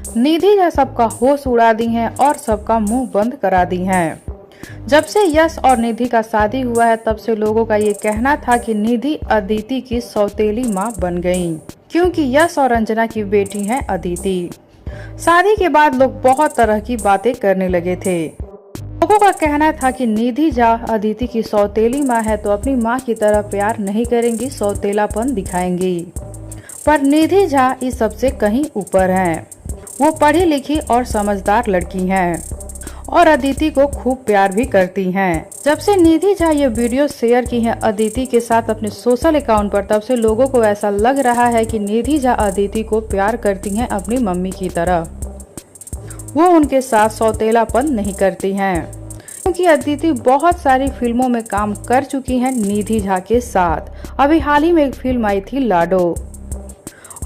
निधि झा सबका होश उड़ा दी हैं और सबका मुंह बंद करा दी हैं। जब से यश और निधि का शादी हुआ है तब से लोगों का ये कहना था कि निधि अदिति की सौतेली मां बन गईं, क्योंकि यश और अंजना की बेटी हैं अदिति। शादी के बाद लोग बहुत तरह की बातें करने लगे थे। लोगों का कहना था कि निधि झा अदिति की सौतेली मां है तो अपनी मां की तरह प्यार नहीं करेंगी, सौतेलापन दिखाएंगी। पर निधि झा इस सबसे कहीं ऊपर हैं। वो पढ़ी लिखी और समझदार लड़की हैं और अदिति को खूब प्यार भी करती हैं। जब से निधि झा ये वीडियो शेयर की हैं अदिति के साथ अपने सोशल अकाउंट पर, तब से लोगों को ऐसा लग रहा है कि निधि झा अदिति को प्यार करती हैं अपनी मम्मी की तरह। वो उनके साथ सौतेलापन नहीं करती हैं, क्योंकि अदिति बहुत सारी फिल्मों में काम कर चुकी हैं निधि झा के साथ। अभी हाल ही में एक फिल्म आई थी लाडो,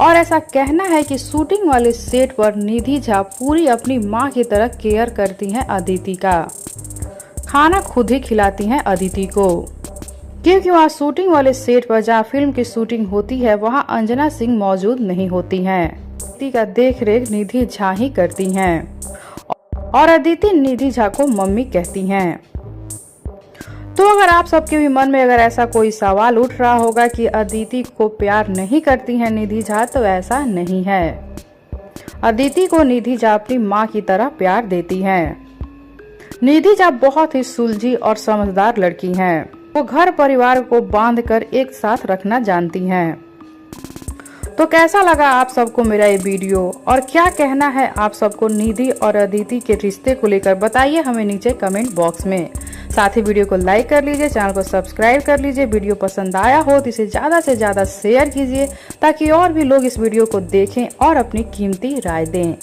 और ऐसा कहना है कि शूटिंग वाले सेट पर निधि झा पूरी अपनी मां की तरह केयर करती हैं अदिति का। खाना खुद ही खिलाती हैं अदिति को, क्योंकि वहां शूटिंग वाले सेट पर जहां फिल्म की शूटिंग होती है वहां अंजना सिंह मौजूद नहीं होती हैं। अदिति का देख रेख निधि झा ही करती हैं और अदिति निधि झा को मम्मी कहती हैं। तो अगर आप सबके भी मन में अगर ऐसा कोई सवाल उठ रहा होगा कि अदिति को प्यार नहीं करती हैं निधि झा, तो ऐसा नहीं है। अदिति को निधि झा अपनी मां की तरह प्यार देती हैं। निधि झा बहुत ही सुलझी और समझदार लड़की हैं। वो घर परिवार को बांधकर एक साथ रखना जानती हैं। तो कैसा लगा आप सबको मेरा ये वीडियो, और क्या कहना है आप सबको निधि और अदिति के रिश्ते को लेकर, बताइए हमें नीचे कमेंट बॉक्स में। साथ ही वीडियो को लाइक कर लीजिए, चैनल को सब्सक्राइब कर लीजिए। वीडियो पसंद आया हो तो इसे ज़्यादा से ज़्यादा शेयर कीजिए, ताकि और भी लोग इस वीडियो को देखें और अपनी कीमती राय दें।